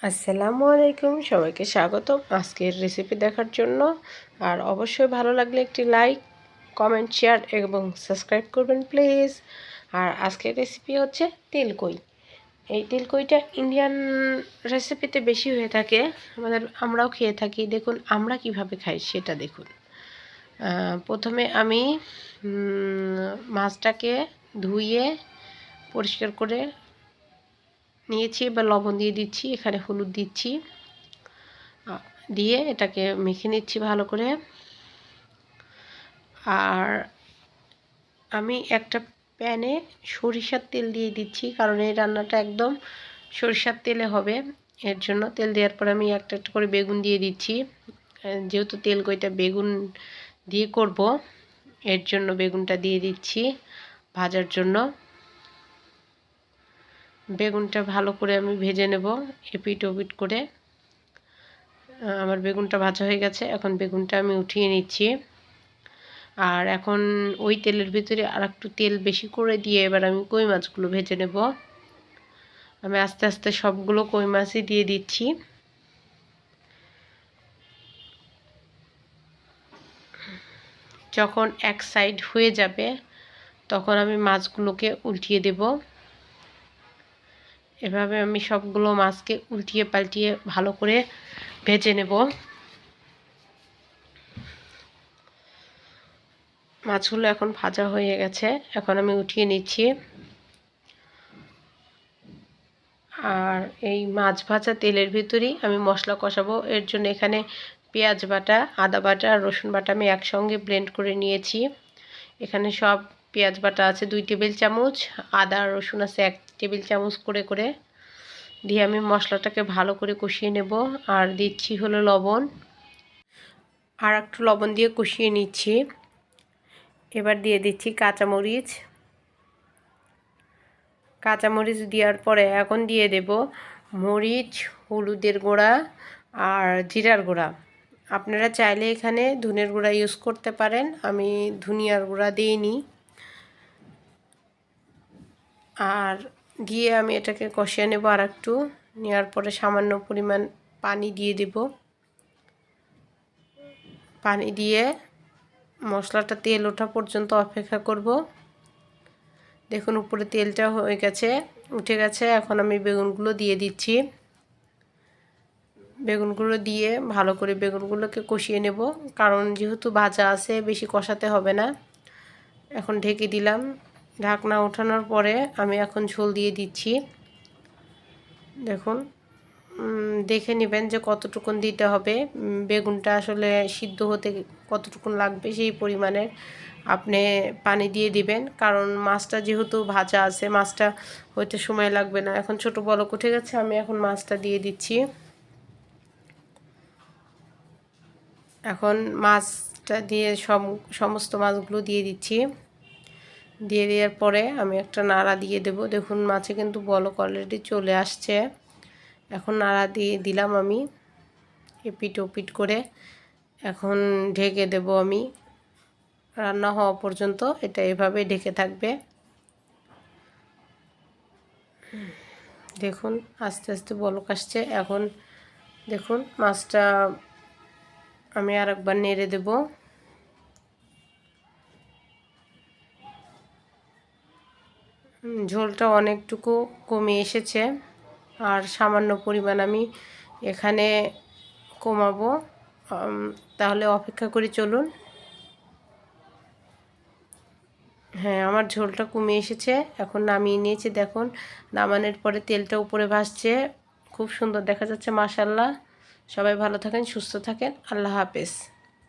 আসসালামু আলাইকুম, সবাইকে স্বাগতম আজকের রেসিপি দেখার জন্য। আর অবশ্যই ভালো লাগলে একটি লাইক, কমেন্ট, শেয়ার এবং সাবস্ক্রাইব করবেন প্লিজ। আর আজকের রেসিপি হচ্ছে তেলকই। এই তেলকইটা ইন্ডিয়ান রেসিপিতে বেশি হয়ে থাকে, আমরাও খেয়ে থাকি। দেখুন আমরা কিভাবে খাই সেটা দেখুন। প্রথমে আমি মাছটাকে ধুয়ে পরিষ্কার করে নিয়েছি। এবার লবণ দিয়ে দিচ্ছি, এখানে হলুদ দিচ্ছি, দিয়ে এটাকে মেখে নিচ্ছি ভালো করে। আর আমি একটা প্যানে সরিষার তেল দিয়ে দিচ্ছি, কারণ এই রান্নাটা একদম সরিষার তেলে হবে। এর জন্য তেল দেওয়ার পর আমি একটা একটা করে বেগুন দিয়ে দিচ্ছি। যেহেতু তেলকইটা বেগুন দিয়ে করব, এর জন্য বেগুনটা দিয়ে দিচ্ছি ভাজার জন্য। বেগুনটা ভালো করে আমি ভেজে নেব এপিট ওপিট করে। আমার বেগুনটা ভাজা হয়ে গেছে, এখন বেগুনটা আমি উঠিয়ে নিচ্ছি। আর এখন ওই তেলের ভিতরে আর একটু তেল বেশি করে দিয়ে এবার আমি কই মাছগুলো ভেজে নেব। আমি আস্তে আস্তে সবগুলো কই মাছই দিয়ে দিচ্ছি। যখন এক সাইড হয়ে যাবে তখন আমি মাছগুলোকে উল্টিয়ে দেব। এভাবে আমি সবগুলো মাছকে উল্টিয়ে পাল্টিয়ে ভালো করে ভেজে নেব। মাছগুলো এখন ভাজা হয়ে গেছে, এখন আমি উঠিয়ে নিচ্ছি। আর এই মাছ ভাজা তেলের ভিতরেই আমি মশলা কষাবো। এর জন্য এখানে পেঁয়াজ বাটা, আদা বাটা আর রসুন বাটা আমি একসঙ্গে ব্লেন্ড করে নিয়েছি। এখানে সব পেঁয়াজ বাটা আছে 2 টেবিল চামচ, আদা আর রসুন আছে 1 টেবিল চামচ করে করে দিয়ে আমি মশলাটাকে ভালো করে কষিয়ে নেব। আর দিচ্ছি হলো লবণ, আর একটু লবণ দিয়ে কষিয়ে নিচ্ছি। এবার দিয়ে দিচ্ছি কাঁচামরিচ। কাঁচামরিচ দেওয়ার পরে এখন দিয়ে দেব মরিচ, হলুদের গুঁড়া আর জিরার গুঁড়া। আপনারা চাইলে এখানে ধনের গুঁড়া ইউজ করতে পারেন, আমি ধনিয়ার গুঁড়া দিইনি। আর দিয়ে আমি এটাকে কষিয়ে নেব আর একটু। নেওয়ার পরে সামান্য পরিমাণ পানি দিয়ে দেব। পানি দিয়ে মশলাটা তেল ওঠা পর্যন্ত অপেক্ষা করব। দেখুন উপরে তেলটা হয়ে গেছে, উঠে গেছে। এখন আমি বেগুনগুলো দিয়ে দিচ্ছি। বেগুনগুলো দিয়ে ভালো করে বেগুনগুলোকে কষিয়ে নেব, কারণ যেহেতু ভাজা আছে বেশি কষাতে হবে না। এখন ঢেকে দিলাম। ঢাকনা ওঠানোর পরে আমি এখন ঝোল দিয়ে দিচ্ছি। দেখুন দেখে নেবেন যে কতটুকুন দিতে হবে। বেগুনটা আসলে সিদ্ধ হতে কতটুকুন লাগবে সেই পরিমাণের আপনি পানি দিয়ে দিবেন, কারণ মাছটা যেহেতু ভাজা আছে মাছটা হইতে সময় লাগবে না। এখন ছোট বলক উঠে গেছে, আমি এখন মাছটা দিয়ে দিচ্ছি। এখন মাছটা দিয়ে সমস্ত মাছগুলো দিয়ে দিচ্ছি। দিয়ে দেওয়ার পরে আমি একটা নাড়া দিয়ে দেব। দেখুন মাছে কিন্তু বলক অলরেডি চলে আসছে। এখন নাড়া দিয়ে দিলাম আমি এপিট ওপিট করে। এখন ঢেকে দেব আমি রান্না হওয়া পর্যন্ত। এটা এভাবে ঢেকে থাকবে। দেখুন আস্তে আস্তে বলক আসছে। এখন দেখুন মাছটা আমি আরেকবার নেড়ে দেব। ঝোলটা অনেকটুকু কমে এসেছে, আর সামান্য পরিমাণ আমি এখানে কমাবো। তাহলে অপেক্ষা করে চলুন। হ্যাঁ, আমার ঝোলটা কমে এসেছে, এখন নামিয়ে নিয়েছি। দেখুন নামানোর পরে তেলটা উপরে ভাসছে, খুব সুন্দর দেখা যাচ্ছে মাশাআল্লাহ। সবাই ভালো থাকেন, সুস্থ থাকেন, আল্লাহ হাফেজ।